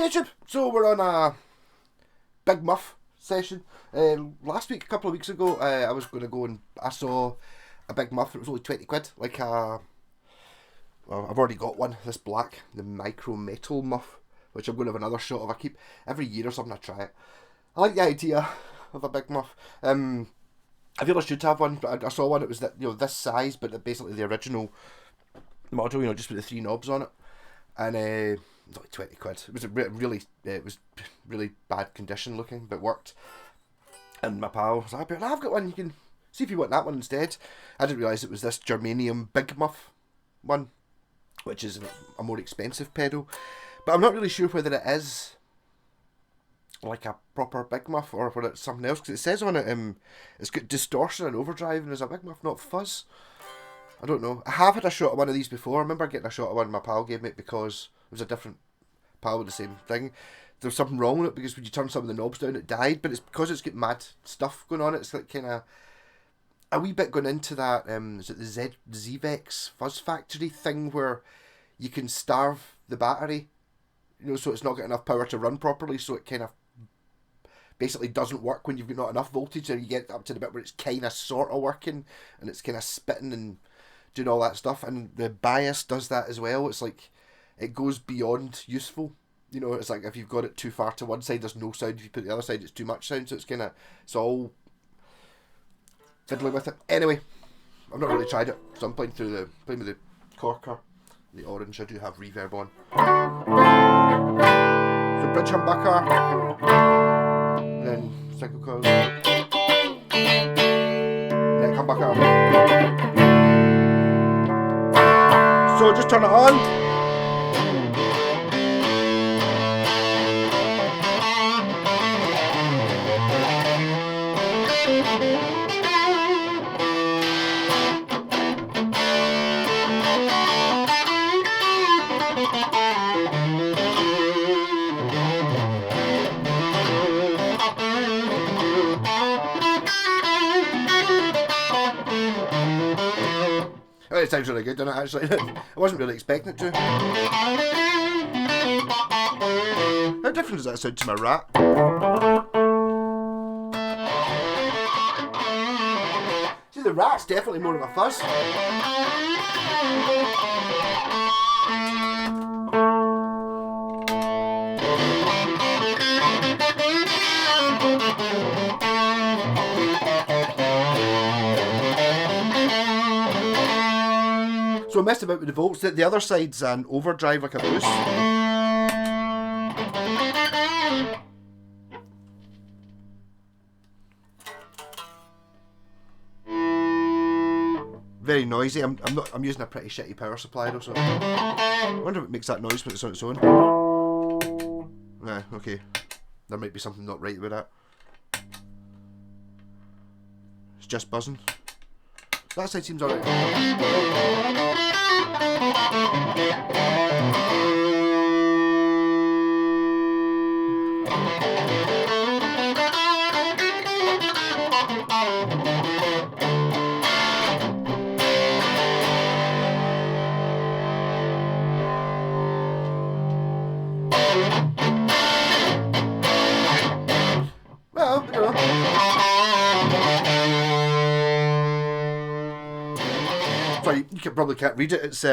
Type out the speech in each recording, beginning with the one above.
Hi YouTube! So we're on a Big MuFF session. Last week, a couple of weeks ago, I was going to go and I saw a Big MuFF. It was only 20 quid. Well, I've already got one, this black, the micro metal MuFF, which I'm going to have another shot of. I keep, every year or something I try it. I like the idea of a Big MuFF. I feel I should have one, but I saw one, it was that, this size, but basically the original model, just with the 3 knobs on it. And it was like 20 quid. It was really bad condition looking, but worked. And my pal was like, I've got one, you can see if you want that one instead. I didn't realise it was this Germanium Big MuFF one, which is a more expensive pedal. But I'm not really sure whether it is like a proper Big MuFF or whether it's something else, because it says on it it's got distortion and overdrive and there's a Big MuFF, not fuzz. I don't know. I have had a shot of one of these before. I remember getting a shot of one my pal gave me because it was a different pal with the same thing. There was something wrong with it because when you turn some of the knobs down it died, but it's because it's got mad stuff going on. It's like kind of a wee bit going into that, is it the ZVEX Fuzz Factory thing where you can starve the battery, so it's not got enough power to run properly, so it kind of basically doesn't work when you've got not enough voltage, and you get up to the bit where it's kind of sort of working and it's kind of spitting and doing all that stuff. And the bias does that as well. It's like it goes beyond useful. It's like if you've got it too far to one side, there's no sound. If you put it the other side, it's too much sound. So it's all fiddling with it. Anyway, I've not really tried it, so I'm playing with the corker, the orange. I do have reverb on. So bridge humbucker, and then single coil, neck humbucker. So just turn it on. It sounds really good, doesn't it, actually? I wasn't really expecting it to. How different does that sound to my Rat? See, the Rat's definitely more of a fuzz. So I messed about with the volts. The other side's an overdrive, like a boost. Very noisy. I'm using a pretty shitty power supply though, so I wonder if it makes that noise when it's on its own. Nah, okay. There might be something not right with that. It's just buzzing. That side seems alright. Well, I don't know. Sorry, you probably can't read it. It's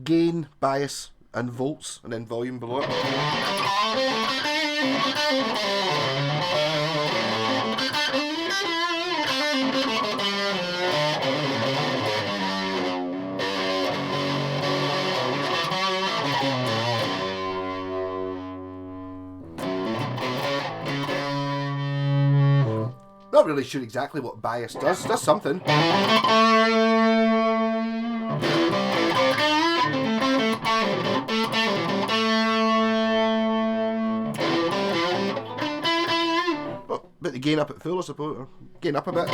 gain, bias, and volts, and then volume below it. Not really sure exactly what bias does. It does something. Oh, bit the gain up at full, I suppose. Or gain up a bit.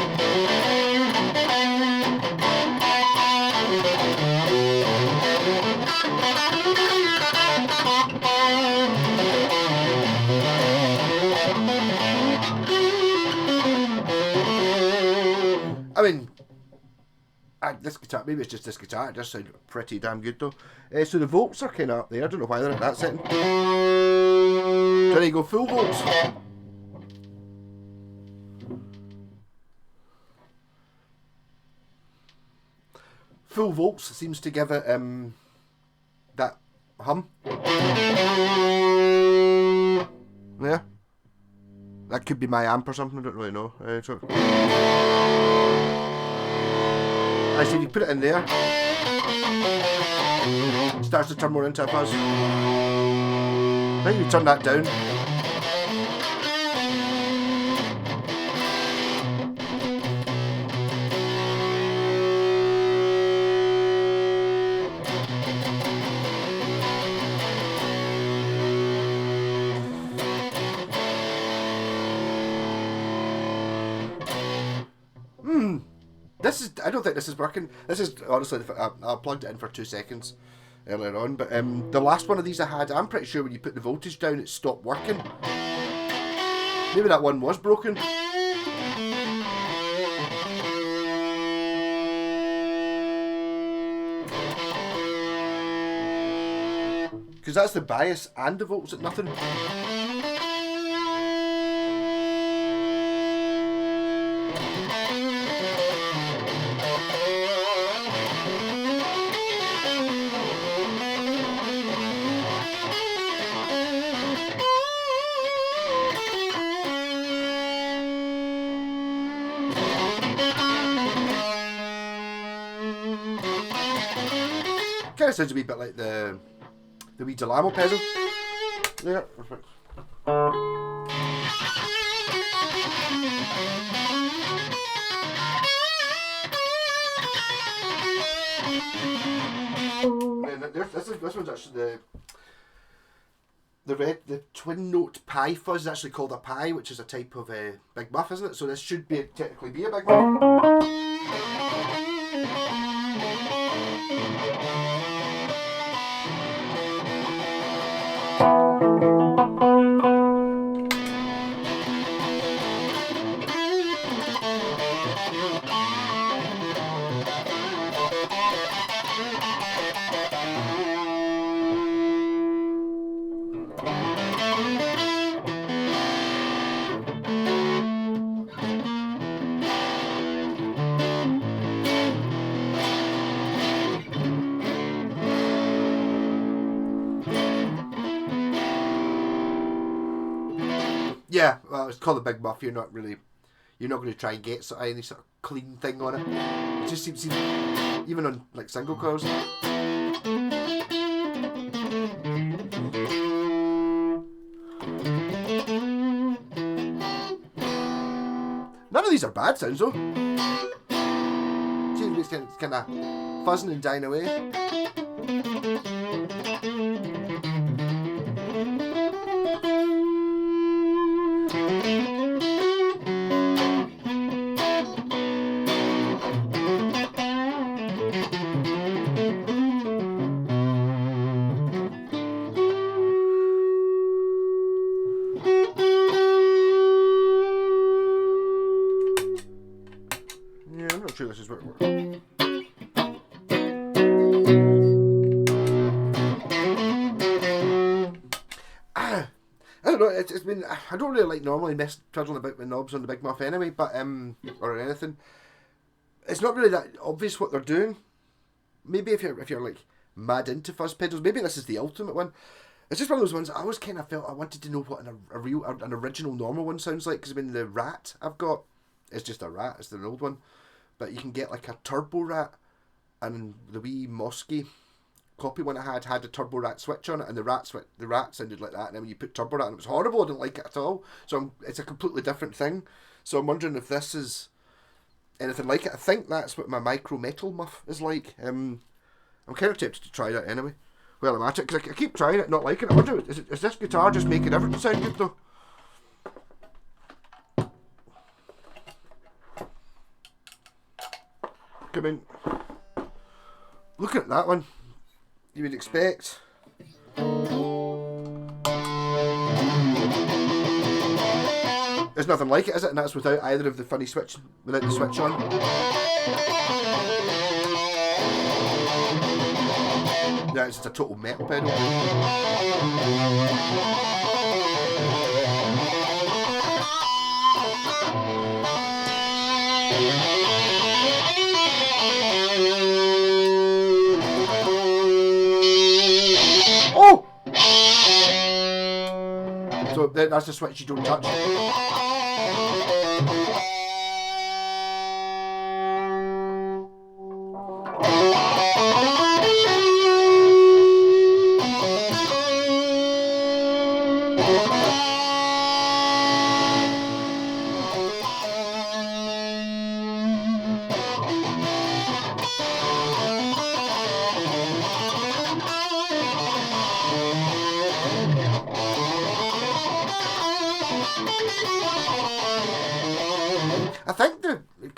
I mean, I this guitar, maybe it's just this guitar, it does sound pretty damn good though. So the volts are kind of up there, I don't know why they're at that setting. Trying to go full volts. Full volts seems to give it that hum. Yeah. That could be my amp or something, I don't really know. I see if you put it in there, it starts to turn more into a fuzz. I think you turn that down. I don't think this is working. This is honestly, I plugged it in for 2 seconds earlier on, but the last one of these I had, I'm pretty sure when you put the voltage down, it stopped working. Maybe that one was broken. Because that's the bias and the volts at nothing. Kind of sounds a wee bit like the wee Delamo pedal. There, perfect. And this one's actually the twin note pi fuzz is actually called a pi, which is a type of big muff, isn't it? So this should technically be a big muff. Yeah, well, it's called a big muff. You're not going to try and get any sort of clean thing on it. It just seems even on like single coils. None of these are bad sounds though. See, it's kind of fuzzing and dying away. Sure this is where it works. I don't know. It's been. I don't really like normally twiddling about with knobs on the big muff anyway, but or anything. It's not really that obvious what they're doing. Maybe if you're like mad into fuzz pedals, maybe this is the ultimate one. It's just one of those ones I always kind of felt I wanted to know what an original normal one sounds like, because I mean the Rat I've got is just a Rat. It's the old one. But you can get like a Turbo Rat, and the wee Mosky copy one I had a Turbo Rat switch on it, and the rat sounded like that, and then when you put Turbo Rat on it was horrible. I didn't like it at all. So it's a completely different thing. So I'm wondering if this is anything like it. I think that's what my Micro Metal muff is like. I'm kind of tempted to try that anyway. Well, I'm at it, because I keep trying it, not liking it. I wonder, is this guitar just making everything sound good though? I mean, looking at that one, you would expect there's nothing like it, is it? And that's without either of the funny switch, without the switch on. now it's just a total metal pedal. Oh! So that's the switch you don't touch. I think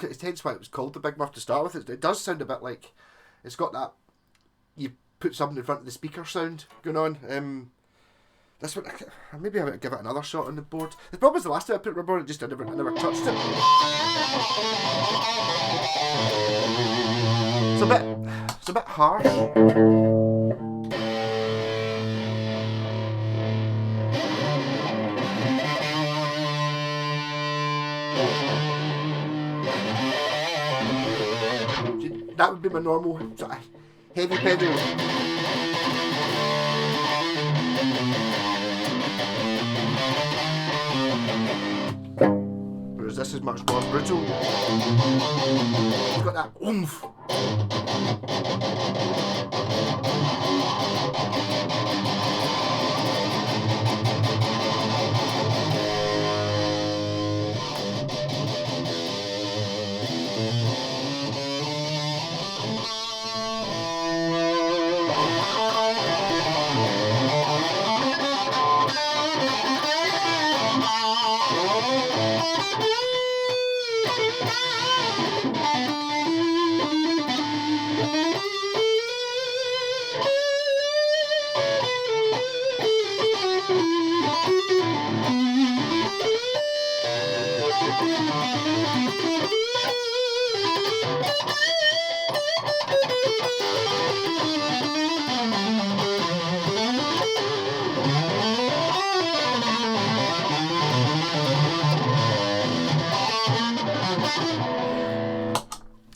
it's hence why it was called the Big Muff to start with. It does sound a bit like it's got that you put something in front of the speaker sound going on. This one, maybe I would give it another shot on the board. The problem is the last time I put it on the board, I never touched it. It's a bit harsh. That would be my normal sort of heavy pedal. Whereas this is much more brutal. It's got that oomph.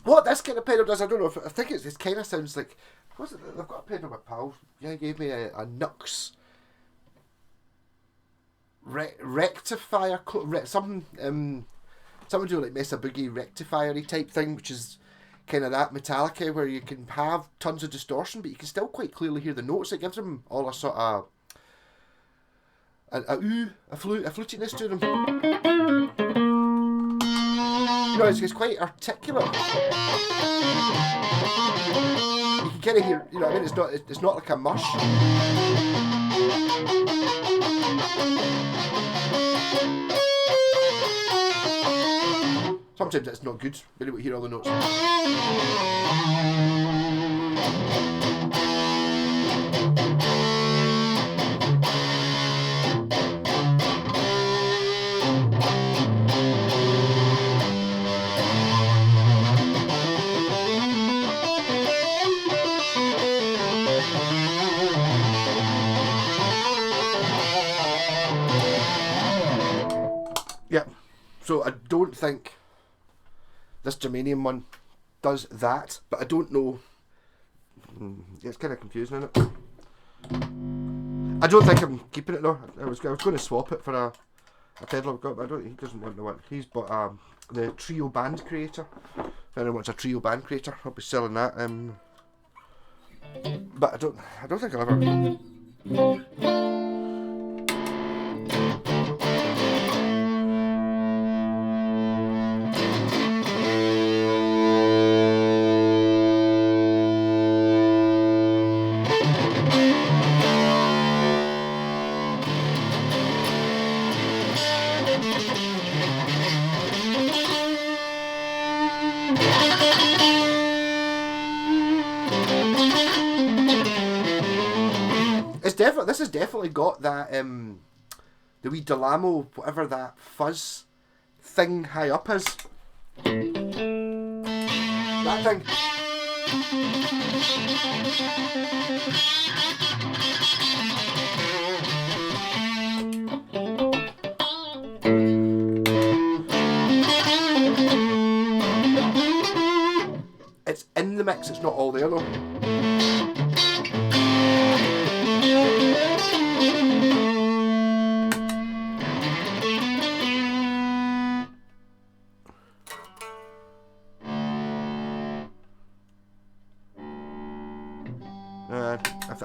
What this kind of pedal does, I don't know. I think it kind of sounds like. What's it? I've got a pedal my pal. Yeah, gave me a Nux rectifier. Something to like Mesa Boogie rectifier-y type thing, which is kind of that Metallica where you can have tons of distortion, but you can still quite clearly hear the notes. It gives them all a sort of a flutiness to them. You know, it's quite articulate. You can kind of hear, you know what I mean? It's not like a mush. Sometimes it's not good, but you hear all the notes. Yeah, so I don't think this Germanium one does that, but I don't know. Yeah, it's kind of confusing, isn't it? I don't think I'm keeping it though. I was going to swap it for a pedal I've got, but he doesn't want the one. He's bought the Trio Band Creator. If anyone wants a Trio Band Creator, I'll be selling that. But I don't think I'll ever. This has definitely got that the wee Delamo, whatever that fuzz thing high up is. That thing. It's in the mix, it's not all there though.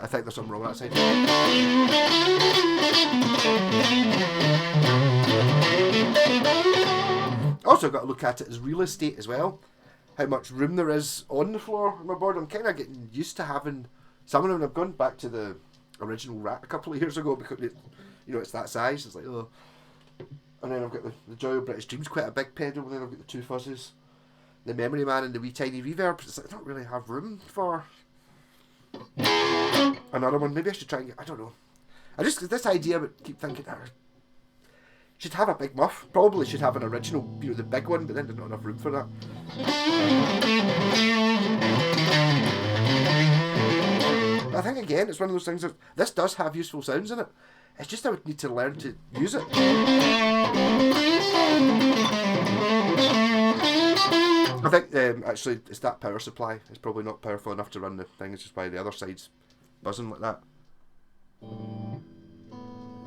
I think there's something wrong with that side. Also got to look at it as real estate as well. How much room there is on the floor on my board. I'm kind of getting used to having some of them. I've gone back to the original rack a couple of years ago because it's that size. It's like, oh. And then I've got the Joy of British Dreams, quite a big pedal. And then I've got the two fuzzes, the Memory Man, and the wee tiny reverb. It's like I don't really have room for another one. Maybe I should try and get, I don't know. I just, this idea, but keep thinking, should have a big muff. Probably should have an original, the big one, but then there's not enough room for that. But I think again, it's one of those things that this does have useful sounds in it. It's just I would need to learn to use it. I think actually it's that power supply. It's probably not powerful enough to run the thing. It's just why the other side's buzzing like that.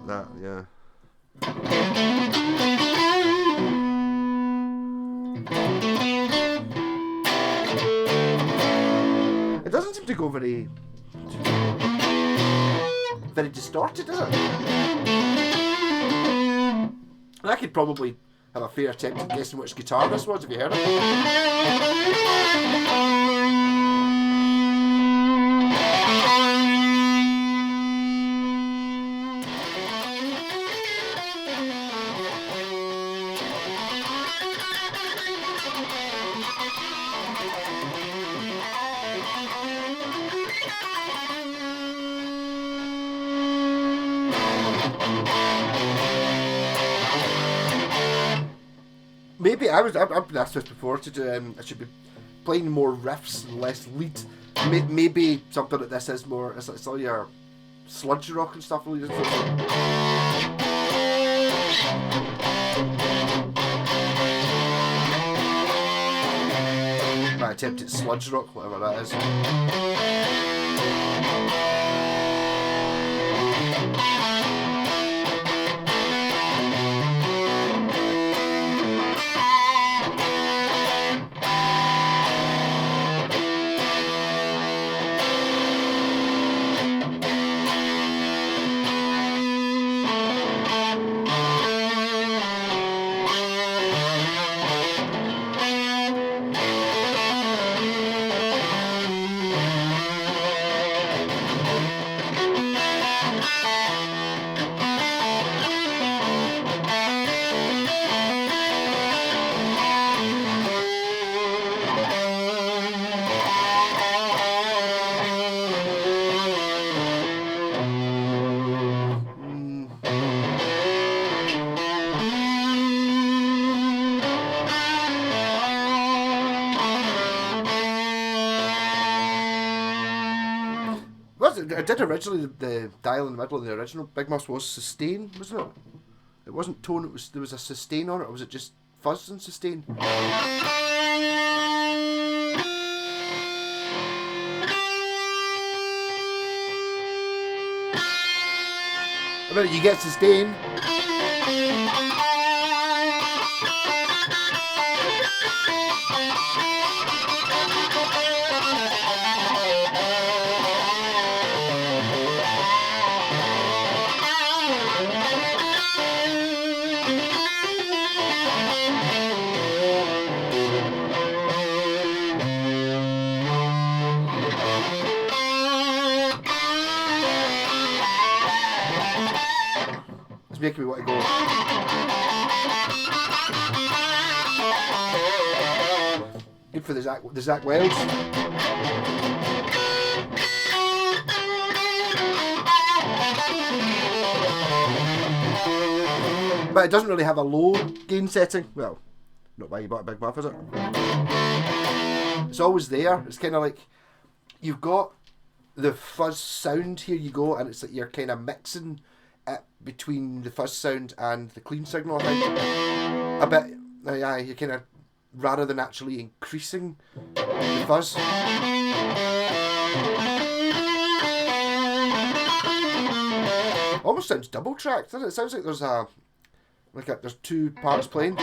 That, yeah. It doesn't seem to go very distorted, does it? And I could probably have a fair attempt at guessing which guitar this was if you heard it. Maybe I've been asked this before to do. I should be playing more riffs and less lead. Maybe something like this is more. It's all your sludge rock and stuff. My attempt at sludge rock, whatever that is. I did originally the dial in the middle of the original Big Muffs was sustain, wasn't it? It wasn't tone. There was a sustain on it, or was it just fuzz and sustain? I mean, you get sustain. Making me want to go. Good for the Zach Wilds. But it doesn't really have a low gain setting. Well, not why you bought a Big Muff, is it? It's always there. It's kind of like you've got the fuzz sound, here you go, and it's like you're kind of mixing it between the fuzz sound and the clean signal, I think. A bit, yeah, you're kind of, rather than actually increasing the fuzz. Almost sounds double tracked, doesn't it? It sounds like there's two parts playing.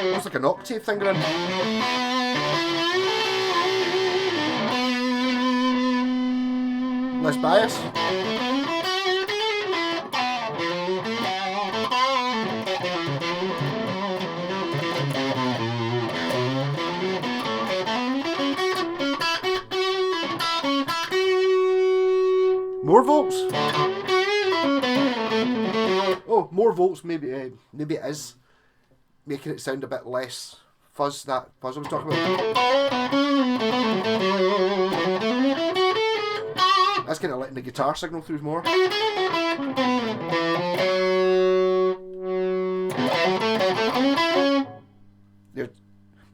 Almost like an octave thing going on. Less bias. More volts? Oh, more volts. Maybe it is making it sound a bit less fuzz. That fuzz I was talking about. That's kind of letting the guitar signal through more.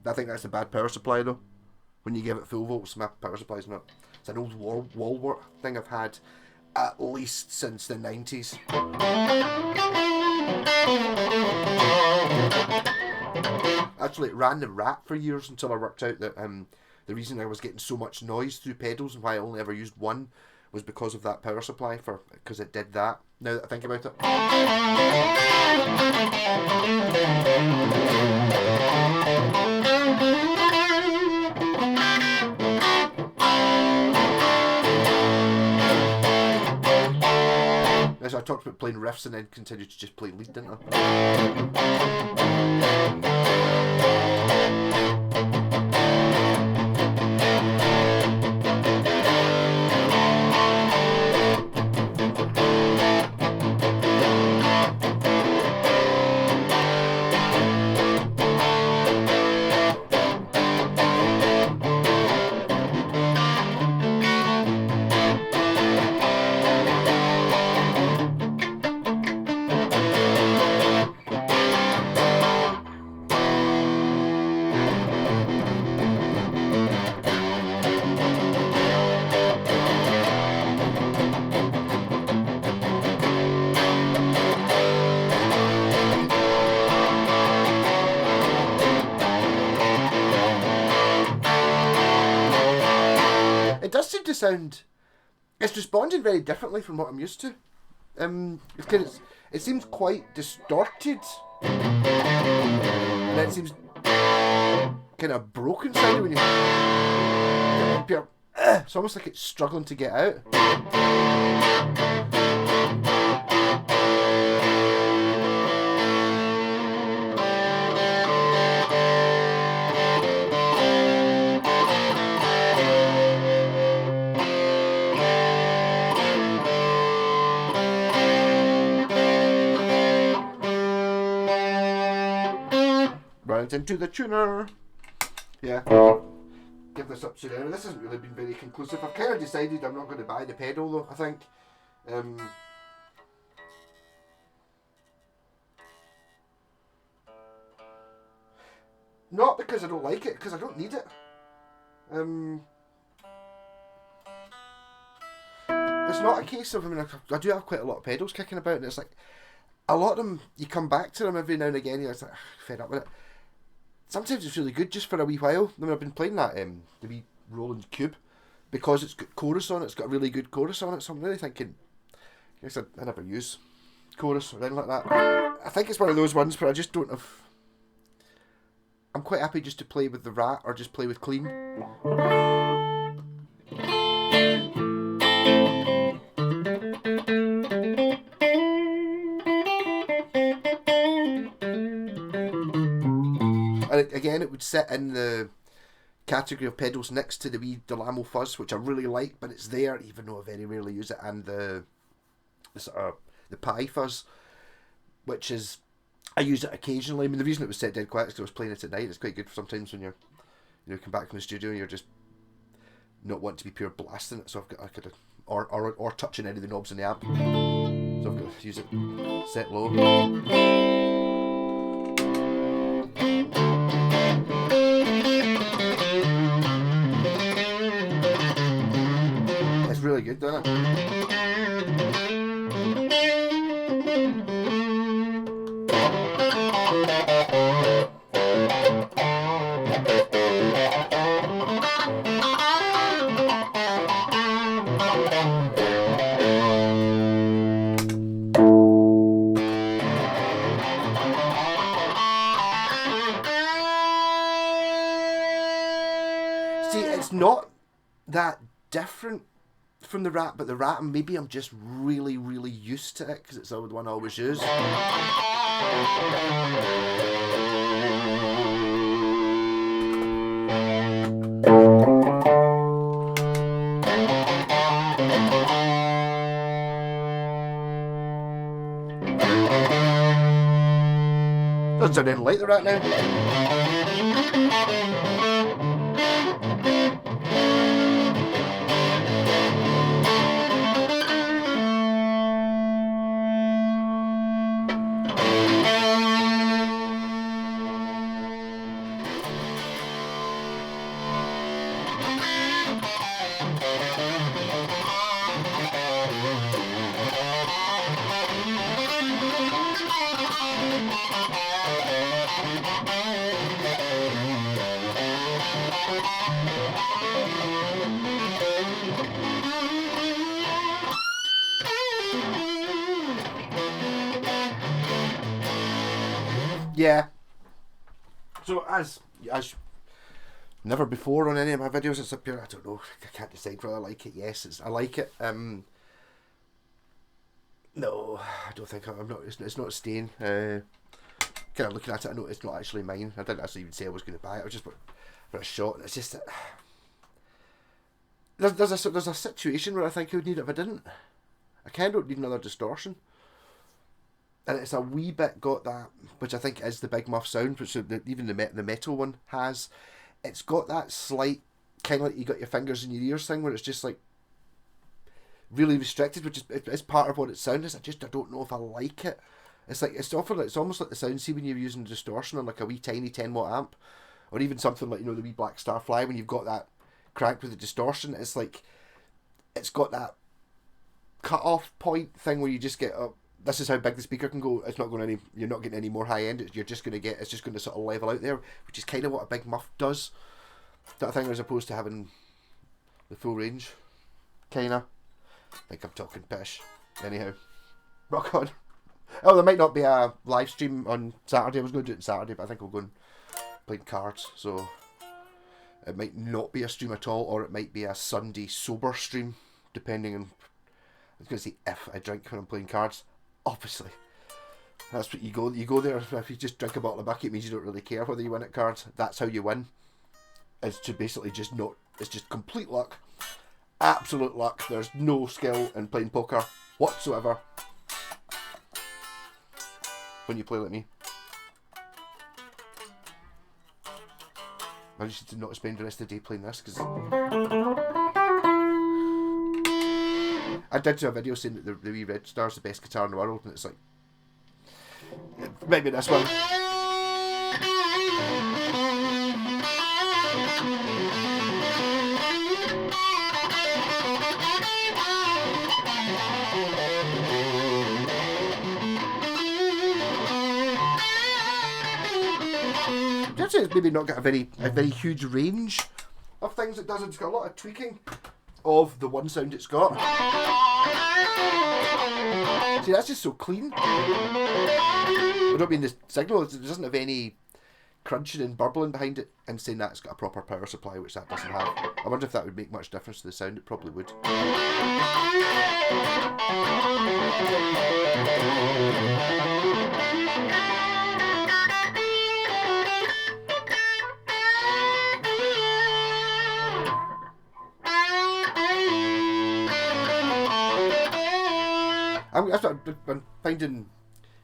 I think that's a bad power supply though. When you give it full volts, my power supply's not. It's an old wall thing I've had at least since the 90s. Actually, it ran the Rat for years until I worked out that the reason I was getting so much noise through pedals and why I only ever used one was because of that power supply, because it did that. Now that I think about it. As I talked about playing riffs and then continued to just play lead, didn't it does seem to sound... It's responding very differently from what I'm used to. It seems quite distorted. And then it seems kind of broken sounding when you... It's almost like it's struggling to get out. Run it into the tuner. Yeah. Give this up to now. This hasn't really been very conclusive. I've kind of decided I'm not going to buy the pedal though, I think. Not because I don't like it, because I don't need it. It's not a case of, I mean, I do have quite a lot of pedals kicking about, and it's like, a lot of them, you come back to them every now and again, you're like, fed up with it. Sometimes it's really good just for a wee while. I mean, I've been playing that, the wee Roland Cube, because it's got chorus on it, it's got a really good chorus on it, so I'm really thinking, I guess I never use chorus or anything like that. I think it's one of those ones where I just don't have... I'm quite happy just to play with the Rat or just play with clean. And again, it would sit in the category of pedals next to the wee Delamo Fuzz, which I really like, but it's there even though I very rarely use it, and the Pi Fuzz, which is, I use it occasionally. I mean, the reason it was set dead quiet is because I was playing it at night. It's quite good for sometimes when you're, come back from the studio and you're just not want to be pure blasting it, so I've got I could or touching any of the knobs in the amp. So I've got to use it set low. It's really good, doesn't it? See, it's not that different from the Rat, but the Rat, maybe I'm just really, really used to it because it's the one I always use. Doesn't sound anything like the Rat now. Yeah. So as never before on any of my videos, it's up here. I don't know. I can't decide whether I like it. Yes, I like it. No, I don't think I'm not. It's not staying. Kind of looking at it, I know it's not actually mine. I didn't actually even say I was going to buy it. I was just for a shot, and it's just there's a situation where I think I would need it if I didn't. I kind of don't need another distortion. And it's a wee bit got that, which I think is the Big Muff sound, which even the metal one has. It's got that slight, kind of like you got your fingers in your ears thing, where it's just like really restricted, which is part of what it sounds. I don't know if I like it. It's almost like the sound, see when you're using distortion on like a wee tiny 10 watt amp, or even something like, you know, the wee Black Star Fly, when you've got that cranked with the distortion. It's like it's got that cut off point thing where you just get up. This is how big the speaker can go. It's not going any. You're not getting any more high end. You're just going to get. It's just going to sort of level out there, which is kind of what a Big Muff does. That thing, as opposed to having the full range. Kinda. I think I'm talking pish. Anyhow, rock on. Oh, there might not be a live stream on Saturday. I was going to do it on Saturday, but I think we're going playing cards, so it might not be a stream at all, or it might be a Sunday sober stream, depending on. I was going to say if I drink when I'm playing cards. Obviously, that's what you go. You go there. If you just drink a bottle of bucket, it means you don't really care whether you win at cards. That's how you win. Is to basically just not. It's just complete luck, absolute luck. There's no skill in playing poker whatsoever. When you play like me, I just did not spend the rest of the day playing this because I did do a video saying that the wee Red Star's the best guitar in the world, and it's like, maybe this one. I'd say it's maybe not got a very huge range of things it does. It's got a lot of tweaking of the one sound it's got. See, that's just so clean. I don't mean the signal, it doesn't have any crunching and burbling behind it, and saying that it's got a proper power supply, which that doesn't have. I wonder if that would make much difference to the sound. It probably would. I'm finding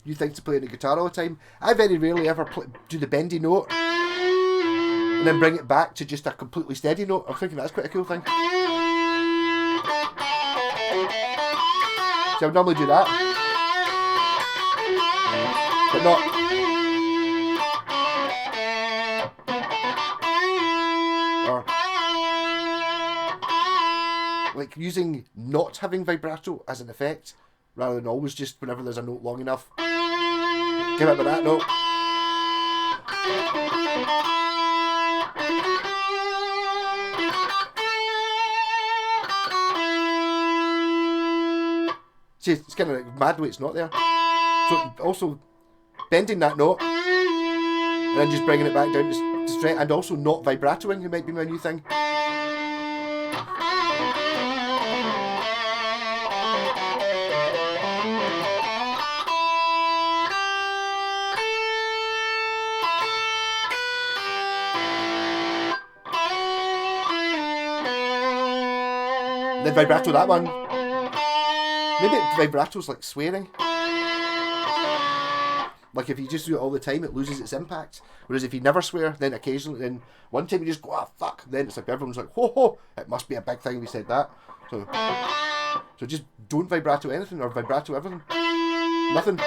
new things to play on the guitar all the time. I very rarely ever do the bendy note. and then bring it back to just a completely steady note. I'm thinking that's quite a cool thing. So I would normally do that, but not. Or like using not having vibrato as an effect, rather than always just whenever there's a note long enough. Give it with that note. See, it's kind of like mad the way it's not there. So also bending that note and then just bringing it back down to straight, and also not vibratoing, it might be my new thing. Then vibrato that one. Maybe vibrato's like swearing. Like if you just do it all the time, it loses its impact. Whereas if you never swear, then occasionally, then one time you just go, ah, fuck. Then it's like everyone's like, ho ho, it must be a big thing we said that. So just don't vibrato anything or vibrato everything. Nothing.